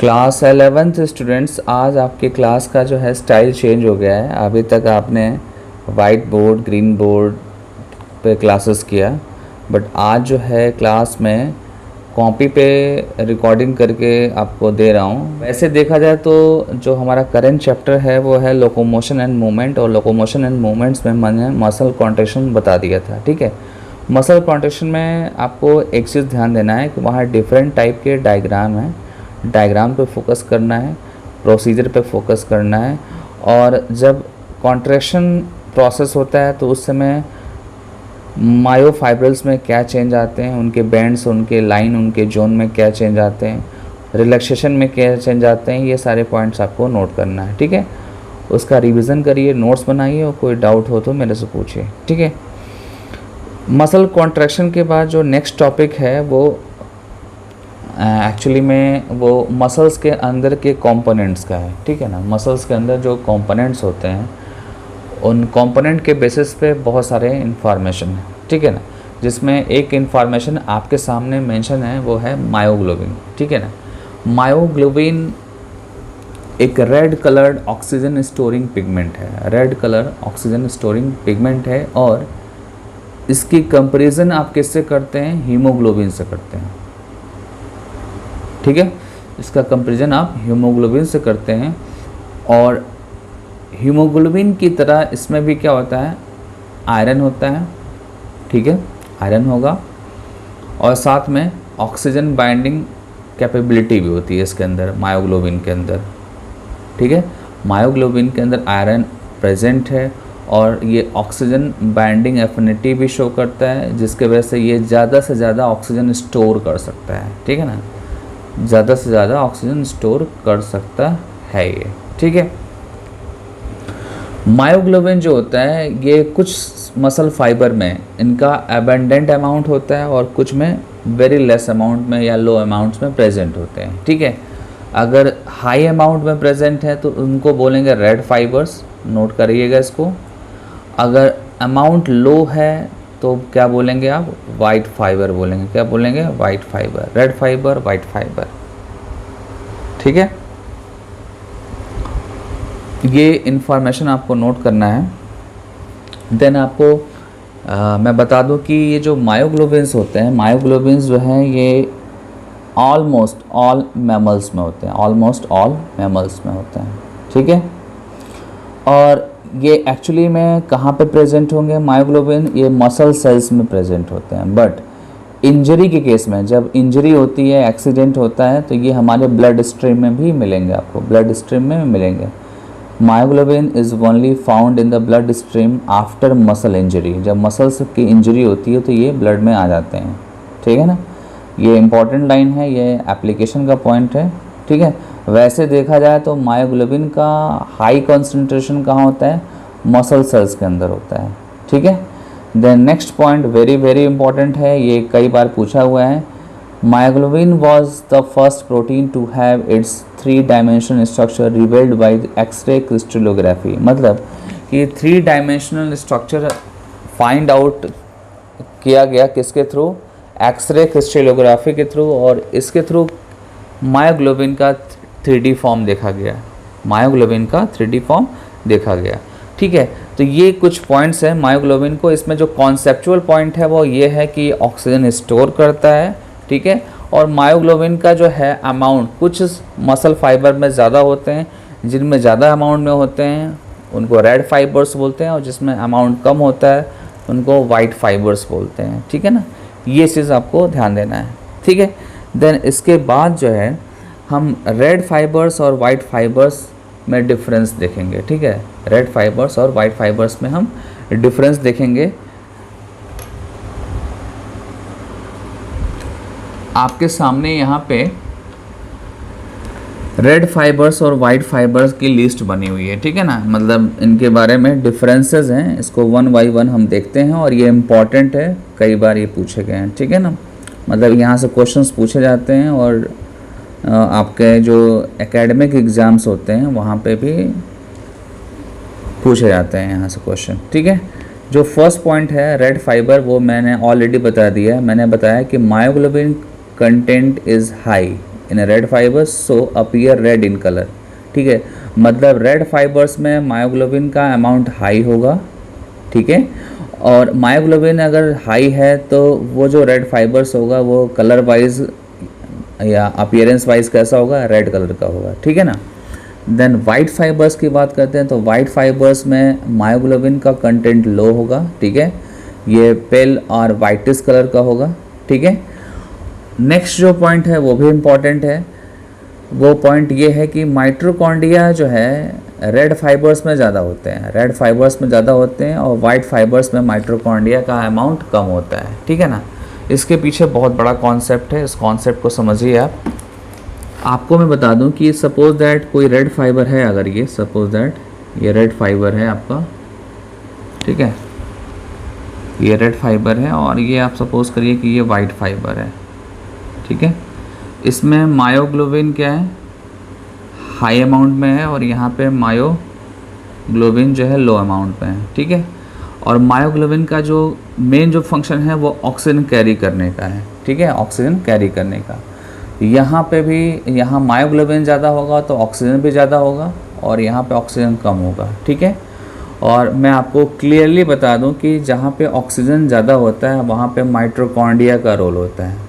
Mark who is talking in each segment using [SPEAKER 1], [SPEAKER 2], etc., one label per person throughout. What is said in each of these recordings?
[SPEAKER 1] Class 11th students, आज आपके class का जो है स्टाइल चेंज हो गया है। अभी तक आपने वाइट बोर्ड, ग्रीन बोर्ड पे क्लासेस किया, बट आज जो है क्लास में कॉपी पे रिकॉर्डिंग करके आपको दे रहा हूँ। वैसे देखा जाए तो जो हमारा करंट चैप्टर है वो है लोकोमोशन एंड मूवमेंट, और लोकोमोशन एंड मूवमेंट्स में मैंने मसल कॉन्ट्रैक्शन बता दिया था। ठीक है, मसल कॉन्ट्रैक्शन में आपको एक चीज़ ध्यान देना है कि वहाँ डिफरेंट टाइप के डायग्राम हैं। डायग्राम पे फोकस करना है, प्रोसीजर पे फोकस करना है। और जब कॉन्ट्रैक्शन प्रोसेस होता है तो उस समय मायोफाइब्रल्स में क्या चेंज आते हैं, उनके बैंड्स, उनके लाइन, उनके जोन में क्या चेंज आते हैं, रिलैक्सेशन में क्या चेंज आते हैं, ये सारे पॉइंट्स आपको नोट करना है। ठीक है, उसका रिवीजन करिए, नोट्स बनाइए, और कोई डाउट हो तो मेरे से पूछिए। ठीक है, मसल कॉन्ट्रैक्शन के बाद जो नेक्स्ट टॉपिक है वो एक्चुअली में वो मसल्स के अंदर के कंपोनेंट्स का है। ठीक है ना, मसल्स के अंदर जो कंपोनेंट्स होते हैं उन कंपोनेंट के बेसिस पे बहुत सारे इन्फॉर्मेशन है। ठीक है ना, जिसमें एक इन्फॉर्मेशन आपके सामने मेंशन है वो है मायोग्लोबिन। ठीक है ना, मायोग्लोबिन एक red coloured oxygen storing pigment है। Red colour oxygen storing pigment है, और इसकी कंपैरिजन आप किससे करते हैं? हीमोग्लोबिन से करते हैं। ठीक है, इसका कंपैरिजन आप हीमोग्लोबिन से करते हैं, और हीमोग्लोबिन की तरह इसमें भी क्या होता है? आयरन होता है। ठीक है, आयरन होगा, और साथ में ऑक्सीजन बाइंडिंग कैपेबिलिटी भी होती है इसके अंदर, मायोग्लोबिन के अंदर। ठीक है, मायोग्लोबिन के अंदर आयरन प्रेजेंट है, और ये ऑक्सीजन बाइंडिंग एफिनिटी भी शो करता है, जिसके वजह से ये ज़्यादा से ज़्यादा ऑक्सीजन स्टोर कर सकता है। ठीक है ना, ज़्यादा से ज़्यादा ऑक्सीजन स्टोर कर सकता है ये। ठीक है, मायोग्लोबिन जो होता है ये कुछ मसल फाइबर में इनका एबंडेंट अमाउंट होता है, और कुछ में वेरी लेस अमाउंट में या लो अमाउंट्स में प्रेजेंट होते हैं। ठीक है, अगर हाई अमाउंट में प्रेजेंट है तो उनको बोलेंगे रेड फाइबर्स, नोट करिएगा इसको। अगर अमाउंट लो है तो क्या बोलेंगे आप? वाइट फाइबर बोलेंगे। क्या बोलेंगे? White fibre, red fibre, white fibre. ठीक है, ये इन्फॉर्मेशन आपको नोट करना है। देन आपको मैं बता दूं कि ये जो मायोग्लोबिन्स होते हैं, मायोग्लोबिन्स जो हैं ये ऑलमोस्ट ऑल मैमल्स में होते हैं, ऑलमोस्ट ऑल मैमल्स में होते हैं। ठीक है, और ये एक्चुअली में कहाँ पे प्रेजेंट होंगे मायोग्लोबिन? ये मसल सेल्स में प्रेजेंट होते हैं। बट इंजरी के केस में, जब इंजरी होती है, एक्सीडेंट होता है, तो ये हमारे ब्लड स्ट्रीम में भी मिलेंगे, आपको ब्लड स्ट्रीम में मिलेंगे। Myoglobin is only found in the blood stream after muscle injury. जब मसल्स की इंजरी होती है तो ये ब्लड में आ जाते हैं। ठीक है ना, ये इंपॉर्टेंट लाइन है, ये एप्लीकेशन का पॉइंट है। ठीक है, वैसे देखा जाए तो मायोग्लोबिन का हाई कंसंट्रेशन कहाँ होता है? मसल सेल्स के अंदर होता है। ठीक है, then next point very very important है, ये कई बार पूछा हुआ है। Myoglobin was the first protein to have its 3 dimensional structure revealed by X ray crystallography. मतलब कि 3 डायमेंशनल स्ट्रक्चर फाइंड आउट किया गया किसके थ्रू? एक्सरे क्रिस्टलोग्राफी के थ्रू, और इसके थ्रू मायोग्लोबिन का 3D फॉर्म देखा गया। मायोग्लोबिन का 3D फॉर्म देखा गया। ठीक है, तो ये कुछ पॉइंट्स हैं मायोग्लोबिन को। इसमें जो कॉन्सेप्चुअल पॉइंट है वो ये है कि ऑक्सीजन स्टोर करता है। ठीक है, और मायोग्लोबिन का जो है अमाउंट कुछ मसल फाइबर में ज़्यादा होते हैं, जिनमें ज़्यादा अमाउंट में होते हैं उनको रेड फाइबर्स बोलते हैं, और जिसमें अमाउंट कम होता है उनको वाइट फाइबर्स बोलते हैं। ठीक है ना, ये चीज़ आपको ध्यान देना है। ठीक है, देन इसके बाद जो है हम रेड फाइबर्स और वाइट फाइबर्स में डिफरेंस देखेंगे। ठीक है, रेड फाइबर्स और वाइट फाइबर्स में हम डिफरेंस देखेंगे। आपके सामने यहाँ पे रेड फाइबर्स और वाइट फाइबर्स की लिस्ट बनी हुई है। ठीक है ना, मतलब इनके बारे में डिफरेंसेस हैं, इसको 1 बाय 1 हम देखते हैं, और ये इम्पॉर्टेंट है, कई बार ये पूछे गए हैं। ठीक है ना, मतलब यहाँ से क्वेश्चंस पूछे जाते हैं, और आपके जो एकेडमिक एग्ज़ाम्स होते हैं वहाँ पे भी पूछे जाते हैं यहाँ से क्वेश्चन। ठीक है, जो फर्स्ट पॉइंट है रेड फाइबर, वो मैंने ऑलरेडी बता दिया है। मैंने बताया कि myoglobin content is high in red fibres so appear red in colour. ठीक है, मतलब रेड फाइबर्स में मायोग्लोबिन का अमाउंट हाई होगा। ठीक है, और मायोग्लोबिन अगर हाई है तो वो जो रेड फाइबर्स होगा वो कलर वाइज या अपीयरेंस वाइज कैसा होगा, रेड कलर का होगा। ठीक है ना। देन वाइट फाइबर्स की बात करते हैं तो वाइट फाइबर्स में मायोग्लोबिन का कंटेंट लो होगा। ठीक है, ये पेल और वाइटिश कलर का होगा। ठीक है, नेक्स्ट जो पॉइंट है वो भी इम्पॉर्टेंट है। वो पॉइंट ये है कि माइटोकॉन्ड्रिया जो है रेड फाइबर्स में ज़्यादा होते हैं, रेड फाइबर्स में ज़्यादा होते हैं, और वाइट फाइबर्स में माइटोकॉन्ड्रिया का अमाउंट कम होता है। ठीक है ना। इसके पीछे बहुत बड़ा कॉन्सेप्ट है, इस कॉन्सेप्ट को समझिए आप। आपको मैं बता दूं कि सपोज दैट कोई रेड फाइबर है, अगर ये सपोज दैट ये रेड फाइबर है आपका, ठीक है, ये रेड फाइबर है और ये आप सपोज करिए कि ये वाइट फाइबर है। ठीक है, इसमें मायोग्लोबिन क्या है, हाई अमाउंट में है, और यहाँ पे मायोग्लोबिन जो है लो अमाउंट में है। ठीक है, और मायोग्लोबिन का जो मेन जो फंक्शन है वो ऑक्सीजन कैरी करने का है। ठीक है, ऑक्सीजन कैरी करने का। यहाँ पे भी, यहाँ मायोग्लोबिन ज़्यादा होगा तो ऑक्सीजन भी ज़्यादा होगा, और यहाँ पे ऑक्सीजन कम होगा। ठीक है, और मैं आपको क्लियरली बता दूं कि जहाँ पे ऑक्सीजन ज़्यादा होता है वहाँ पे माइटोकॉन्ड्रिया का रोल होता है,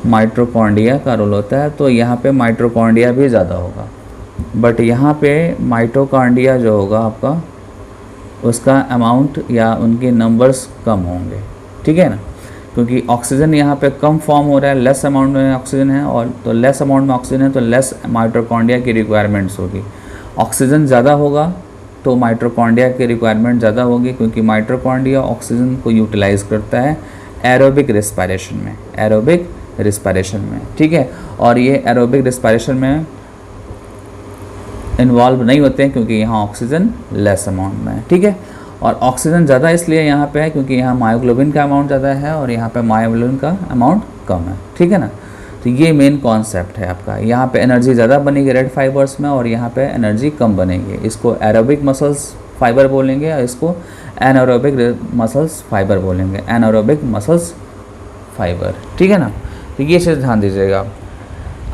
[SPEAKER 1] माइटोकॉन्ड्रिया का रोल होता है, तो यहाँ पे माइटोकॉन्ड्रिया भी ज़्यादा होगा। बट यहाँ पे माइटोकॉन्ड्रिया जो होगा आपका, उसका अमाउंट या उनके नंबर्स कम होंगे। ठीक है ना, क्योंकि ऑक्सीजन यहाँ पे कम फॉर्म हो रहा है, लेस अमाउंट में ऑक्सीजन है, और तो लेस अमाउंट में ऑक्सीजन है तो लेस माइटोकॉन्ड्रिया की रिक्वायरमेंट्स होगी। ऑक्सीजन ज़्यादा होगा तो माइटोकॉन्ड्रिया की रिक्वायरमेंट ज़्यादा होगी, क्योंकि माइटोकॉन्ड्रिया ऑक्सीजन को यूटिलाइज करता है एरोबिक रिस्पायरेशन में, एरोबिक रिस्पायरेशन में। ठीक है, और ये एरोबिक रिस्पायरेशन में इन्वॉल्व नहीं होते हैं क्योंकि यहाँ ऑक्सीजन लेस अमाउंट में है। ठीक है, और ऑक्सीजन ज़्यादा इसलिए यहाँ पे है क्योंकि यहाँ मायोग्लोबिन का अमाउंट ज़्यादा है और यहाँ पे मायोग्लोबिन का अमाउंट कम है। ठीक है ना, तो ये मेन कॉन्सेप्ट है आपका। यहाँ पे एनर्जी ज़्यादा बनेगी रेड फाइबर्स में, और यहाँ पे एनर्जी कम बनेगी। इसको एरोबिक मसल्स फाइबर बोलेंगे और इसको एनारोबिक मसल्स फाइबर बोलेंगे, एनारोबिक मसल्स फाइबर। ठीक है ना, तो ये चीज़ ध्यान दीजिएगा।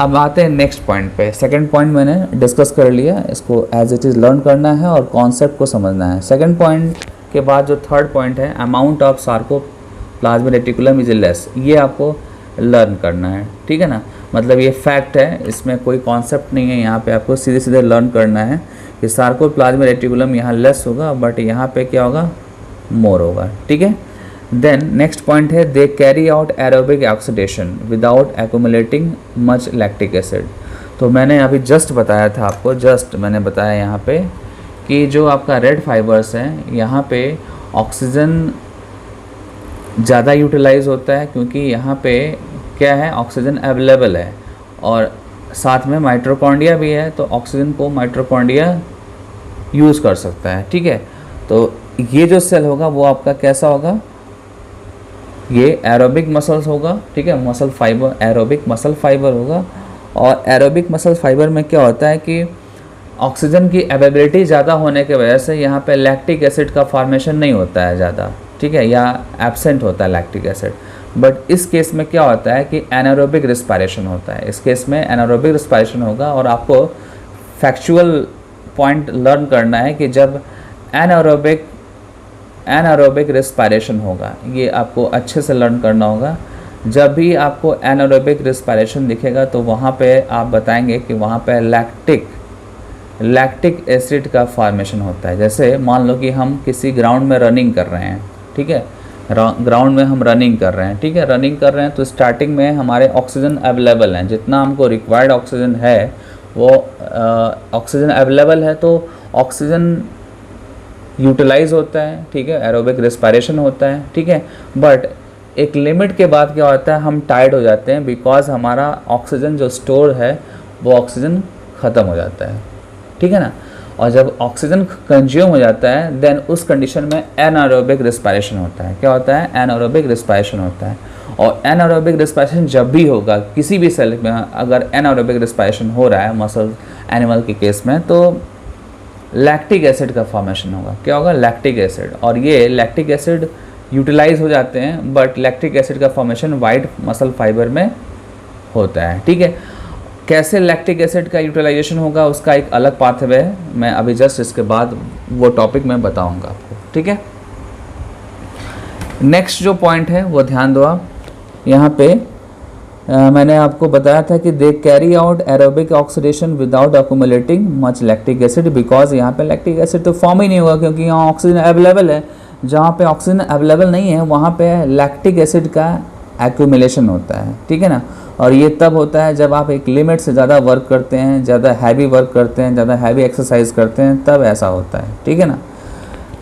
[SPEAKER 1] अब आते हैं नेक्स्ट पॉइंट पे। सेकंड पॉइंट मैंने डिस्कस कर लिया, इसको एज इट इज़ लर्न करना है और कॉन्सेप्ट को समझना है। सेकंड पॉइंट के बाद जो थर्ड पॉइंट है, amount of sarcoplasmic reticulum is less, ये आपको लर्न करना है। ठीक है ना, मतलब ये फैक्ट है, इसमें कोई कॉन्सेप्ट नहीं है, यहाँ पे आपको सीधे सीधे लर्न करना है कि सार्कोप्लाज्मिक रेटिकुलम यहाँ लेस होगा बट यहाँ पे क्या होगा, मोर होगा। ठीक है, देन नेक्स्ट पॉइंट है, they carry out aerobic oxidation without accumulating much lactic acid. तो मैंने अभी जस्ट बताया था आपको, जस्ट मैंने बताया यहाँ पे कि जो आपका रेड फाइबर्स हैं यहाँ पे ऑक्सीजन ज़्यादा यूटिलाइज होता है, क्योंकि यहाँ पे क्या है, ऑक्सीजन अवेलेबल है और साथ में माइटोकॉन्ड्रिया भी है, तो ऑक्सीजन को माइटोकॉन्ड्रिया यूज़ कर सकता है। ठीक है, तो ये जो सेल होगा वो आपका कैसा होगा, ये एरोबिक मसल्स होगा। ठीक है, muscle fibre, aerobic muscle fibre होगा। और एरोबिक मसल फाइबर में क्या होता है कि ऑक्सीजन की अवेलेबिलिटी ज़्यादा होने की वजह से यहाँ पे लैक्टिक एसिड का फॉर्मेशन नहीं होता है ज़्यादा। ठीक है, या एब्सेंट होता है लैक्टिक एसिड। बट इस केस में क्या होता है कि एनारोबिक रिस्पायरेशन होता है, इस केस में एनारोबिक रिस्पायरेशन होगा। और आपको फैक्चुअल पॉइंट लर्न करना है कि जब एनारोबिक रिस्पायरेशन होगा, ये आपको अच्छे से लर्न करना होगा। जब भी आपको एनारोबिक रिस्पायरेशन दिखेगा तो वहाँ पे आप बताएंगे कि वहाँ पे लैक्टिक एसिड का फॉर्मेशन होता है। जैसे मान लो कि हम किसी ग्राउंड में रनिंग कर रहे हैं। ठीक है, ग्राउंड में हम रनिंग कर रहे हैं। ठीक है, रनिंग कर रहे हैं तो स्टार्टिंग में हमारे ऑक्सीजन अवेलेबल हैं, जितना हमको रिक्वायर्ड ऑक्सीजन है वो ऑक्सीजन अवेलेबल है, तो ऑक्सीजन यूटिलाइज होता है। ठीक है, एरोबिक रिस्पायरेशन होता है। ठीक है, बट एक लिमिट के बाद क्या होता है, हम टायर्ड हो जाते हैं, बिकॉज हमारा ऑक्सीजन जो स्टोर है वो ऑक्सीजन ख़त्म हो जाता है। ठीक है ना, और जब ऑक्सीजन कंज्यूम हो जाता है देन उस कंडीशन में एनारोबिक रिस्पायरेशन होता है। क्या होता है, एनारोबिक रिस्पायरेशन होता है। और एनारोबिक रिस्पायरेशन जब भी होगा किसी भी सेल में, अगर एनारोबिक रिस्पायरेशन हो रहा है मसल एनिमल के केस में, तो लैक्टिक एसिड का फॉर्मेशन होगा। क्या होगा, लैक्टिक एसिड। और ये लैक्टिक एसिड यूटिलाइज हो जाते हैं, बट लैक्टिक एसिड का फॉर्मेशन वाइट मसल फाइबर में होता है, ठीक है। कैसे लैक्टिक एसिड का यूटिलाइजेशन होगा उसका एक अलग पाथवे है, मैं अभी जस्ट इसके बाद वो टॉपिक मैं बताऊंगा आपको, ठीक है। नेक्स्ट जो पॉइंट है वो ध्यान दो आप, यहाँ पे मैंने आपको बताया था कि they carry out aerobic oxidation without accumulating much lactic acid, because यहाँ पे लैक्टिक एसिड तो फॉर्म ही नहीं होगा क्योंकि यहाँ ऑक्सीजन अवेलेबल है। जहाँ पे ऑक्सीजन अवेलेबल नहीं है वहाँ पे लैक्टिक एसिड का एक्यूमुलेशन होता है, ठीक है ना। और ये तब होता है जब आप एक लिमिट से ज़्यादा वर्क करते हैं, ज़्यादा हैवी वर्क करते हैं, ज़्यादा हैवी एक्सरसाइज करते हैं, तब ऐसा होता है, ठीक है ना।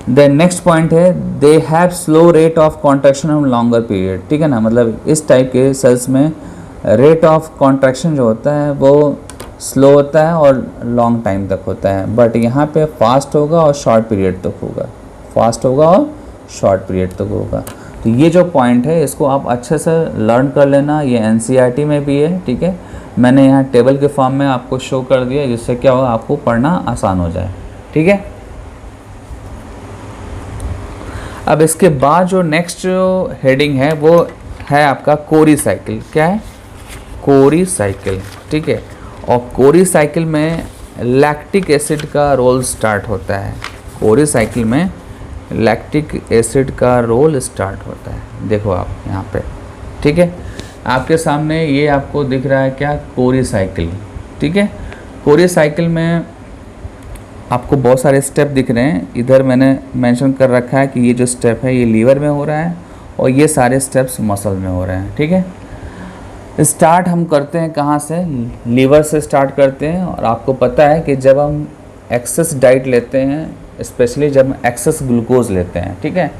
[SPEAKER 1] देन नेक्स्ट पॉइंट है they have slow rate of contraction on longer period, ठीक है ना। मतलब इस टाइप के सेल्स में रेट ऑफ कॉन्ट्रैक्शन जो होता है वो स्लो होता है और लॉन्ग टाइम तक होता है, बट यहाँ पे फास्ट होगा और शॉर्ट पीरियड तक होगा, फास्ट होगा और शॉर्ट पीरियड तक होगा। तो ये जो पॉइंट है इसको आप अच्छे से लर्न कर लेना, ये एनसीईआरटी में भी है, ठीक है। मैंने यहाँ टेबल के फॉर्म में आपको शो कर दिया जिससे क्या होगा आपको पढ़ना आसान हो जाए, ठीक है। अब इसके बाद जो नेक्स्ट जो हेडिंग है वो है आपका कोरी साइकिल। क्या है? कोरी साइकिल, ठीक है। और कोरी साइकिल में लैक्टिक एसिड का रोल स्टार्ट होता है, कोरी साइकिल में लैक्टिक एसिड का रोल स्टार्ट होता है। देखो आप यहाँ पे, ठीक है, आपके सामने ये आपको दिख रहा है क्या, कोरी साइकिल, ठीक है। कोरी साइकिल में आपको बहुत सारे स्टेप दिख रहे हैं, इधर मैंने मेंशन कर रखा है कि ये जो स्टेप है ये लीवर में हो रहा है और ये सारे स्टेप्स मसल में हो रहे हैं, ठीक है। स्टार्ट हम करते हैं कहाँ से, लीवर से स्टार्ट करते हैं। और आपको पता है कि जब हम एक्सेस डाइट लेते हैं, स्पेशली जब एक्सेस ग्लूकोज लेते हैं, ठीक है,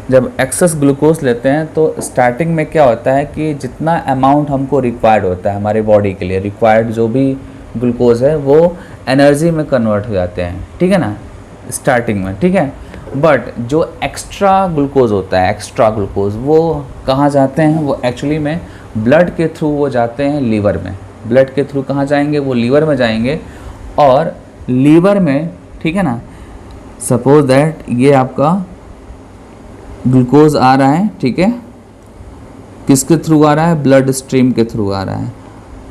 [SPEAKER 1] जब एक्सेस ग्लूकोज लेते हैं तो स्टार्टिंग में क्या होता है कि जितना अमाउंट हमको रिक्वायर्ड होता है हमारे बॉडी के लिए, रिक्वायर्ड जो भी ग्लूकोज है वो एनर्जी में कन्वर्ट हो जाते हैं, ठीक है ना, स्टार्टिंग में, ठीक है। बट जो एक्स्ट्रा ग्लूकोज होता है, एक्स्ट्रा ग्लूकोज वो कहाँ जाते हैं, वो एक्चुअली में ब्लड के थ्रू वो जाते हैं लीवर में। ब्लड के थ्रू कहाँ जाएंगे, वो लीवर में जाएंगे। और लीवर में, ठीक है ना, सपोज दैट ये आपका ग्लूकोज आ रहा है, ठीक है, किसके थ्रू आ रहा है, ब्लड स्ट्रीम के थ्रू आ रहा है,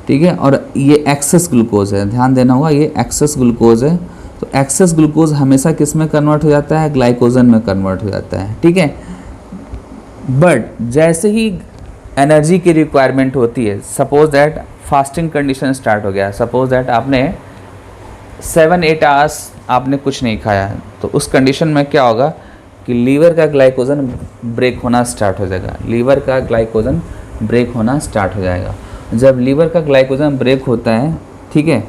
[SPEAKER 1] ठीक है। और ये एक्सेस ग्लूकोज है, ध्यान देना होगा, ये एक्सेस ग्लूकोज है। तो एक्सेस ग्लूकोज हमेशा किस में कन्वर्ट हो जाता है, ग्लाइकोजन में कन्वर्ट हो जाता है, ठीक है। बट जैसे ही एनर्जी की रिक्वायरमेंट होती है, suppose that fasting condition start हो गया, सपोज दैट आपने 7-8 आवर्स आपने कुछ नहीं खाया, तो उस कंडीशन में क्या होगा कि लीवर का ग्लाइकोजन ब्रेक होना स्टार्ट हो जाएगा, लीवर का ग्लाइकोजन ब्रेक होना स्टार्ट हो जाएगा। जब लीवर का ग्लाइकोजन ब्रेक होता है, ठीक है,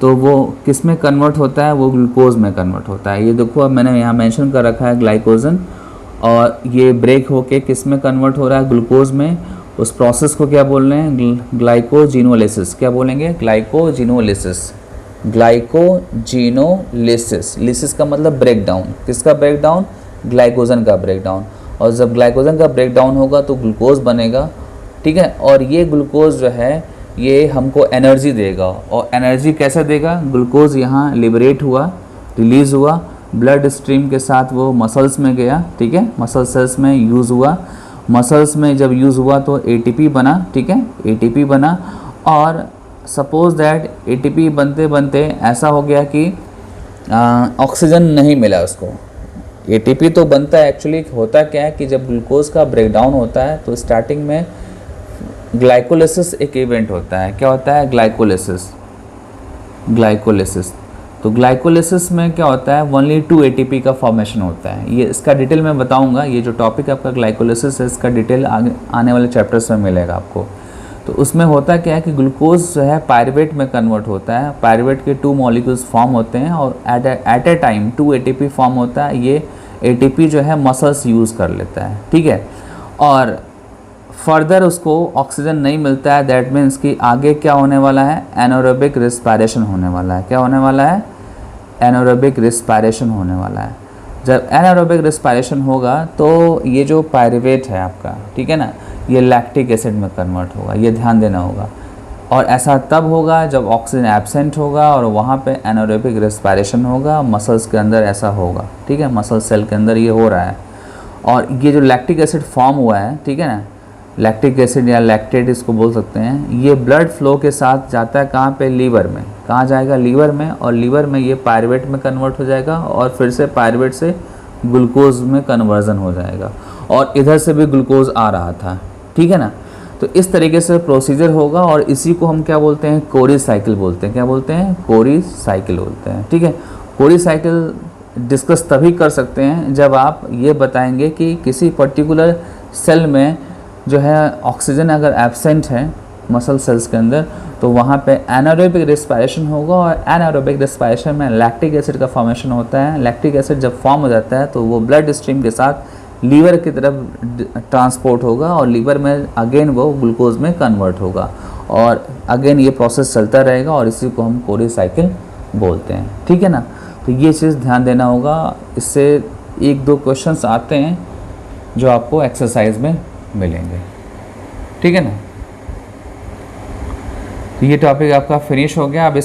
[SPEAKER 1] तो वो किस में कन्वर्ट होता है, वो ग्लूकोज में कन्वर्ट होता है। ये देखो अब मैंने यहाँ मेंशन कर रखा है ग्लाइकोजन, और ये ब्रेक होके किस में कन्वर्ट हो रहा है, ग्लूकोज में। उस प्रोसेस को क्या बोल रहे हैं, ग्लाइकोजिनोलिसिस। क्या बोलेंगे, ग्लाइकोजिनोलिसिस, ग्लाइकोजिनोलिसिस। लिसिस का मतलब ब्रेक डाउन, किसका ब्रेक डाउन, ग्लाइकोजन का ब्रेक डाउन। और जब ग्लाइकोजन का ब्रेक डाउन होगा तो ग्लूकोज बनेगा, ठीक है। और ये ग्लूकोज जो है ये हमको एनर्जी देगा। और एनर्जी कैसे देगा, ग्लूकोज यहाँ लिबरेट हुआ, रिलीज़ हुआ, ब्लड स्ट्रीम के साथ वो मसल्स में गया, ठीक है, मसल सेल्स में यूज़ हुआ। मसल्स में जब यूज़ हुआ तो एटीपी बना, ठीक है, एटीपी बना। और सपोज दैट एटीपी बनते बनते ऐसा हो गया कि ऑक्सीजन नहीं मिला उसको। एटीपी तो बनता है, एक्चुअली होता क्या है कि जब ग्लूकोज का ब्रेकडाउन होता है तो स्टार्टिंग में ग्लाइकोलिसिस एक इवेंट होता है। क्या होता है, ग्लाइकोलिसिस, ग्लाइकोलिसिस। तो ग्लाइकोलिसिस में क्या होता है, ओनली 2 एटीपी का फॉर्मेशन होता है। ये इसका डिटेल मैं बताऊंगा, ये जो टॉपिक आपका ग्लाइकोलिसिस है इसका डिटेल आगे आने वाले चैप्टर्स में मिलेगा आपको। तो उसमें होता क्या है कि ग्लूकोज जो है पायरुवेट में कन्वर्ट होता है, पायरुवेट के 2 मॉलिक्यूल्स फॉर्म होते हैं और at a time 2 ATP form होता है। ये एटीपी जो है मसल्स यूज़ कर लेता है, ठीक है। और फर्दर उसको ऑक्सीजन नहीं मिलता है, दैट मीन्स कि आगे क्या होने वाला है, एनारोबिक रिस्पायरेशन होने वाला है। क्या होने वाला है, एनारोबिक रिस्पायरेशन होने वाला है। जब एनारोबिक रिस्पायरेशन होगा तो ये जो पायरुवेट है आपका, ठीक है ना, ये लैक्टिक एसिड में कन्वर्ट होगा, ये ध्यान देना होगा। और ऐसा तब होगा जब ऑक्सीजन एब्सेंट होगा और वहाँ पे एनारोबिक रिस्पायरेशन होगा, मसल्स के अंदर ऐसा होगा, ठीक है, मसल सेल के अंदर ये हो रहा है। और ये जो लैक्टिक एसिड फॉर्म हुआ है, ठीक है ना, लैक्टिक एसिड या लैक्टेट इसको बोल सकते हैं, ये ब्लड फ्लो के साथ जाता है कहाँ पे, लीवर में। कहाँ जाएगा, लीवर में, और लीवर में ये पायरुवेट में कन्वर्ट हो जाएगा और फिर से पायरुवेट से ग्लूकोज में कन्वर्जन हो जाएगा, और इधर से भी ग्लूकोज आ रहा था, ठीक है ना। तो इस तरीके से प्रोसीजर होगा, और इसी को हम क्या बोलते हैं, कोरी साइकिल बोलते हैं। क्या बोलते हैं, कोरी साइकिल बोलते हैं, ठीक है। कोरी साइकिल डिस्कस तभी कर सकते हैं जब आप ये बताएंगे कि किसी पर्टिकुलर सेल में जो है ऑक्सीजन अगर एब्सेंट है मसल सेल्स के अंदर, तो वहाँ पे एनारोबिक रेस्पिरेशन होगा, और एनारोबिक रेस्पिरेशन में लैक्टिक एसिड का फॉर्मेशन होता है। लैक्टिक एसिड जब फॉर्म हो जाता है तो वो ब्लड स्ट्रीम के साथ लीवर की तरफ ट्रांसपोर्ट होगा, और लीवर में अगेन वो ग्लूकोज में कन्वर्ट होगा, और अगेन ये प्रोसेस चलता रहेगा, और इसी को हम कोरी साइकिल बोलते हैं, ठीक है ना। तो ये चीज़ ध्यान देना होगा। इससे 1-2 क्वेश्चंस आते हैं जो आपको एक्सरसाइज में मिलेंगे, ठीक है ना। तो ये टॉपिक आपका फिनिश हो गया। अब इस